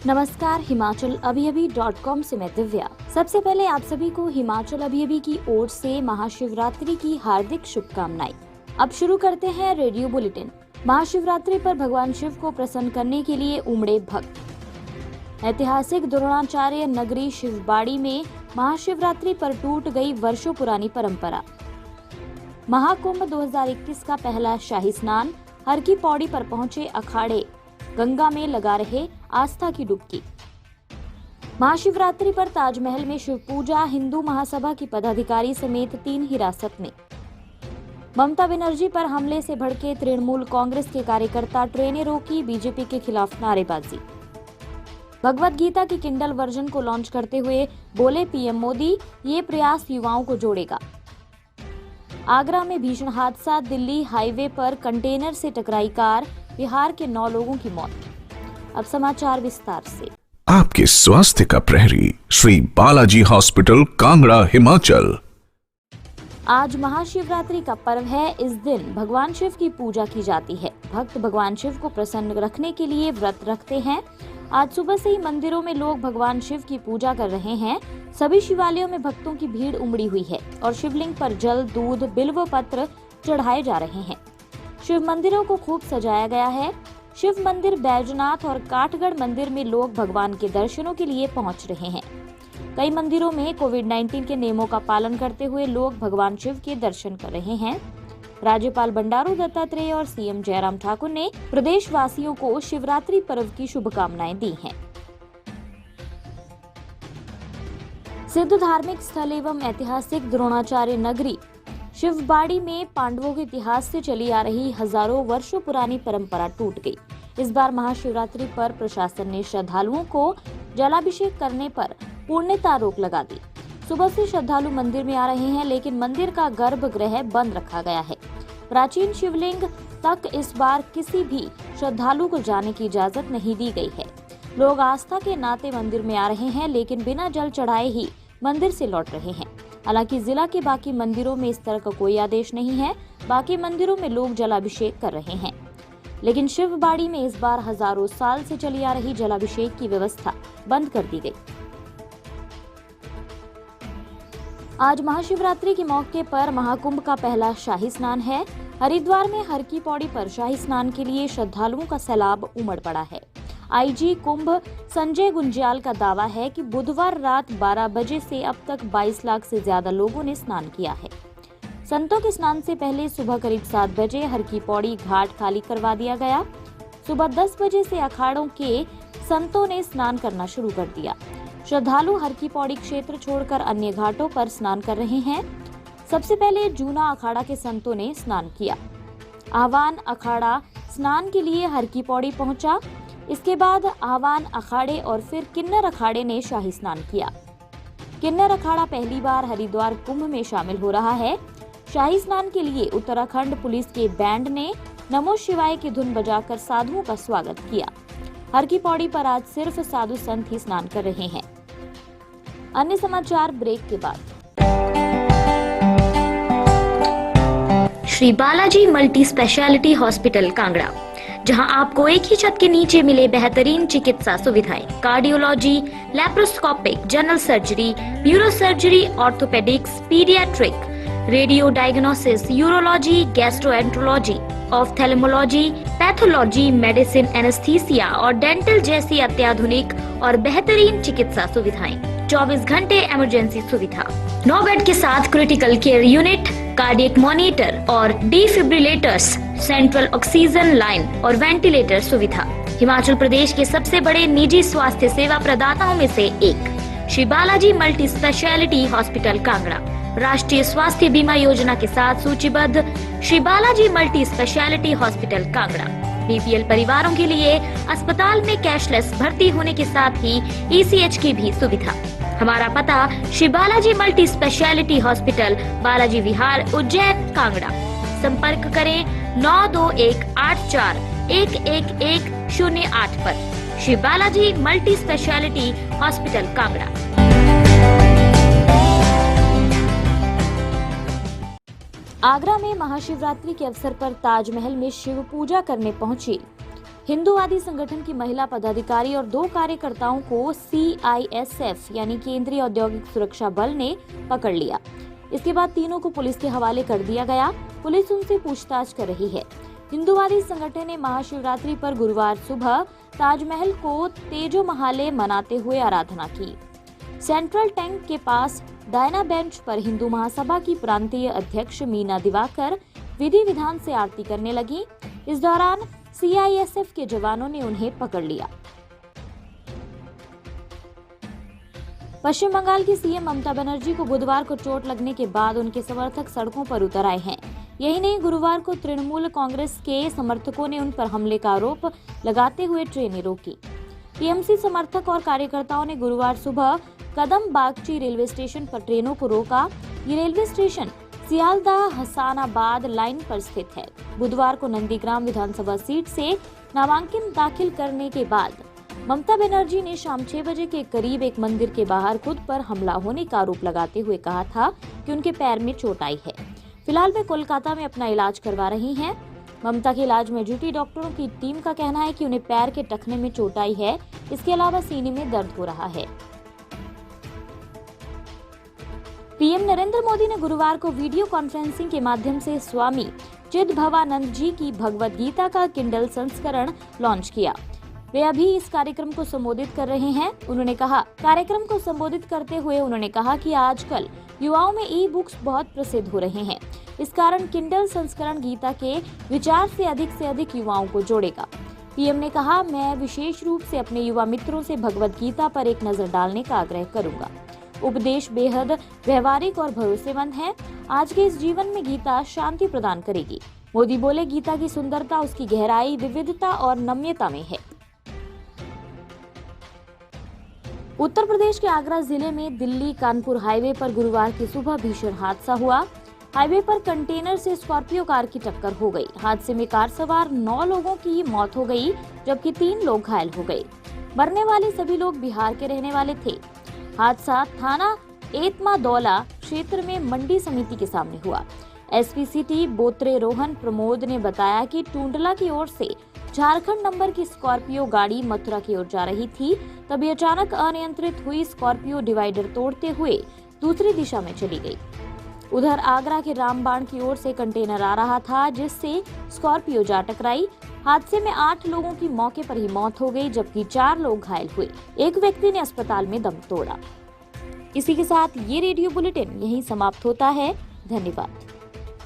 नमस्कार, himachalaviyabhi.com से मैं दिव्या। सबसे पहले आप सभी को हिमाचल अभियभी की ओर से महाशिवरात्रि की हार्दिक शुभकामनाएं। अब शुरू करते हैं रेडियो बुलेटिन। महाशिवरात्रि पर भगवान शिव को प्रसन्न करने के लिए उमड़े भक्त। ऐतिहासिक द्रोणाचार्य नगरी शिवबाड़ी में महाशिवरात्रि पर टूट गई वर्षों पुरानी परंपरा। महाकुंभ 2021 का पहला शाही स्नान, हर की पौड़ी पर पहुंचे अखाड़े, गंगा में लगा रहे आस्था की डुबकी। महाशिवरात्रि पर ताजमहल में शिव पूजा, हिंदू महासभा की पदाधिकारी समेत 3 हिरासत में। ममता बनर्जी पर हमले से भड़के तृणमूल कांग्रेस के कार्यकर्ता, ट्रेनें रोकी, बीजेपी के खिलाफ नारेबाजी। भगवद गीता की किंडल वर्जन को लॉन्च करते हुए बोले पीएम मोदी, ये प्रयास युवाओं को जोड़ेगा। आगरा में भीषण हादसा, दिल्ली हाईवे पर कंटेनर से टकराई कार, बिहार के 9 लोगों की मौत। अब समाचार विस्तार से। आपके स्वास्थ्य का प्रहरी श्री बालाजी हॉस्पिटल, कांगड़ा, हिमाचल। आज महाशिवरात्रि का पर्व है। इस दिन भगवान शिव की पूजा की जाती है। भक्त भगवान शिव को प्रसन्न रखने के लिए व्रत रखते हैं। आज सुबह से ही मंदिरों में लोग भगवान शिव की पूजा कर रहे हैं। सभी शिवालयों में भक्तों की भीड़ उमड़ी हुई है और शिवलिंग पर जल, दूध, बिल्व पत्र चढ़ाए जा रहे हैं। शिव मंदिरों को खूब सजाया गया है। शिव मंदिर, बैजनाथ और काठगढ़ मंदिर में लोग भगवान के दर्शनों के लिए पहुंच रहे हैं। कई मंदिरों में कोविड-19 के नियमों का पालन करते हुए लोग भगवान शिव के दर्शन कर रहे हैं। राज्यपाल बंडारू दत्तात्रेय और सीएम जयराम ठाकुर ने प्रदेशवासियों को शिवरात्रि पर्व की शुभकामनाएं दी हैं। सिद्ध धार्मिक स्थल एवं ऐतिहासिक द्रोणाचार्य नगरी शिवबाड़ी में पांडवों के इतिहास से चली आ रही हजारों वर्षों पुरानी परंपरा टूट गई। इस बार महाशिवरात्रि पर प्रशासन ने श्रद्धालुओं को जलाभिषेक करने पर पूर्णतः रोक लगा दी। सुबह से श्रद्धालु मंदिर में आ रहे हैं, लेकिन मंदिर का गर्भगृह बंद रखा गया है। प्राचीन शिवलिंग तक इस बार किसी भी श्रद्धालु को जाने की इजाजत नहीं दी गई है। लोग आस्था के नाते मंदिर में आ रहे हैं, लेकिन बिना जल चढ़ाए ही मंदिर से लौट रहे हैं। हालांकि जिला के बाकी मंदिरों में इस तरह का कोई आदेश नहीं है। बाकी मंदिरों में लोग जलाभिषेक कर रहे हैं, लेकिन शिवबाड़ी में इस बार हजारों साल से चली आ रही जलाभिषेक की व्यवस्था बंद कर दी गई। आज महाशिवरात्रि के मौके पर महाकुंभ का पहला शाही स्नान है। हरिद्वार में हर की पौड़ी पर शाही स्नान के लिए श्रद्धालुओं का सैलाब उमड़ पड़ा है। आईजी कुंभ संजय गुंज्याल का दावा है कि बुधवार रात 12 बजे से अब तक 22 लाख से ज्यादा लोगों ने स्नान किया है। संतों के स्नान से पहले सुबह करीब 7 बजे हर की पौड़ी घाट खाली करवा दिया गया। सुबह 10 बजे से अखाड़ों के संतों ने स्नान करना शुरू कर दिया। श्रद्धालु हर की पौड़ी क्षेत्र छोड़कर अन्य घाटों पर स्नान कर रहे हैं। सबसे पहले जूना अखाड़ा के संतों ने स्नान किया। आह्वान अखाड़ा स्नान के लिए हर की पौड़ी पहुंचा। इसके बाद आह्वान अखाड़े और फिर किन्नर अखाड़े ने शाही स्नान किया। किन्नर अखाड़ा पहली बार हरिद्वार कुंभ में शामिल हो रहा है। शाही स्नान के लिए उत्तराखंड पुलिस के बैंड ने नमो शिवाय की धुन बजाकर साधुओं का स्वागत किया। हर की पौड़ी पर आज सिर्फ साधु संत ही स्नान कर रहे हैं। अन्य समाचार ब्रेक के बाद। Shri Balaji multi speciality hospital, Kangra, जहां आपको एक ही छत के नीचे मिले बेहतरीन चिकित्सा सुविधाएं, cardiology, laparoscopic, general surgery, neuro surgery, orthopaedics, paediatric, radio diagnosis, urology, gastroenterology, ophthalmology, pathology, medicine, anaesthesia और डेंटल जैसी अत्याधुनिक और बेहतरीन चिकित्सा सुविधाएं, 24 घंटे इमरजेंसी सुविधा, 9 बेड के साथ critical care unit, cardiac monitor और डिफिब्रिलेटर्स, सेंट्रल ऑक्सीजन लाइन और वेंटिलेटर सुविधा। हिमाचल प्रदेश के सबसे बड़े निजी स्वास्थ्य सेवा प्रदाताओं में से एक Shri Balaji multi speciality hospital, Kangra, राष्ट्रीय स्वास्थ्य बीमा योजना के साथ सूचीबद्ध Shri Balaji multi speciality hospital, Kangra. BPL परिवारों के लिए अस्पताल में कैशलेस भर्ती होने के साथ ही ईसीएच की भी सुविधा। हमारा पता Shri Balaji multi speciality hospital, Balaji Vihar, Ujjain, Kangra. संपर्क करें 9218411108 पर। Shri Balaji multi speciality hospital, Kangra. Agra में महाशिवरात्रि के अवसर पर ताजमहल में शिव पूजा करने पहुंची हिंदूवादी संगठन की महिला पदाधिकारी और 2 कार्यकर्ताओं को CISF यानी केंद्रीय औद्योगिक सुरक्षा बल ने पकड़ लिया। इसके बाद तीनों को पुलिस के हवाले कर दिया गया। पुलिस उनसे पूछताछ कर रही है। हिंदूवादी संगठन ने महाशिवरात्रि पर गुरुवार सुबह ताजमहल को तेजो महाले मनाते हुए आराधना की। सेंट्रल टैंक के पास डायना बेंच पर हिंदू महासभा की प्रांतीय अध्यक्ष मीना दिवाकर विधि विधान से आरती करने लगी। इस दौरान CISF के जवानों ने उन्हें पकड़ लिया। पश्चिम बंगाल की CM ममता बनर्जी को बुधवार को चोट लगने के बाद उनके समर्थक सड़कों पर उतर आए हैं। यही नहीं, गुरुवार को तृणमूल कांग्रेस के समर्थकों ने उन पर हमले का आरोप लगाते हुए ट्रेनें रोकी। TMC समर्थक और कार्यकर्ताओं ने गुरुवार सुबह कदम बागची रेलवे स्टेशन पर ट्रेनों को रोका। ये रेलवे स्टेशन सियालदाह हसानाबाद लाइन पर स्थित है। बुधवार को नंदीग्राम विधानसभा सीट से नामांकन दाखिल करने के बाद ममता बनर्जी ने शाम 6 बजे के करीब एक मंदिर के बाहर खुद पर हमला होने का आरोप लगाते हुए कहा था कि उनके पैर में चोट आई है। फिलहाल वे कोलकाता में अपना इलाज करवा रही हैं। ममता के इलाज में जुटी डॉक्टरों की टीम का कहना है कि उन्हें पैर के टखने में चोट आई है। इसके अलावा सीने में दर्द हो रहा है। पीएम नरेंद्र मोदी ने गुरुवार को वीडियो कॉन्फ्रेंसिंग के माध्यम से स्वामी चिदभवानंद जी की भगवद गीता का किंडल संस्करण लॉन्च किया। वे अभी इस कार्यक्रम को संबोधित कर रहे हैं। कार्यक्रम को संबोधित करते हुए उन्होंने कहा कि आजकल युवाओं में ई-बुक्स बहुत प्रसिद्ध हो रहे हैं। इस कारण किंडल संस्करण गीता के विचार से अधिक युवाओं को जोड़ेगा। पीएम ने कहा, मैं विशेष रूप से अपने युवा मित्रों से भगवद गीता पर एक नजर डालने का आग्रह करूंगा। उपदेश बेहद व्यवहारिक और भरोसेमंद है। आज के इस जीवन में गीता शांति प्रदान करेगी। मोदी बोले, गीता की सुंदरता उसकी गहराई, विविधता और नम्यता में है। उत्तर प्रदेश के आगरा जिले में दिल्ली कानपुर हाईवे पर गुरुवार की सुबह भीषण हादसा हुआ। हाईवे पर कंटेनर से स्कॉर्पियो कार की टक्कर हो गई। हादसे में कार सवार 9 लोगों की मौत हो गई, जबकि 3 लोग घायल हो गए। मरने वाले सभी लोग बिहार के रहने वाले थे। हादसा थाना एतमादौला क्षेत्र में मंडी समिति के सामने हुआ। एसपी सिटी बोत्रे रोहन प्रमोद ने बताया कि टूंडला की ओर से झारखंड नंबर की स्कॉर्पियो गाड़ी मथुरा की ओर जा रही थी। तभी अचानक अनियंत्रित हुई स्कॉर्पियो डिवाइडर तोड़ते हुए दूसरी दिशा में चली गई। उधर आगरा के रामबाण की ओर से कंटेनर आ रहा था, जिससे स्कॉर्पियो जा टकराई। हादसे में 8 लोगों की मौके पर ही मौत हो गई, जबकि 4 लोग घायल हुए। एक व्यक्ति ने अस्पताल में दम तोड़ा। इसी के साथ ये रेडियो बुलेटिन यहीं समाप्त होता है। धन्यवाद।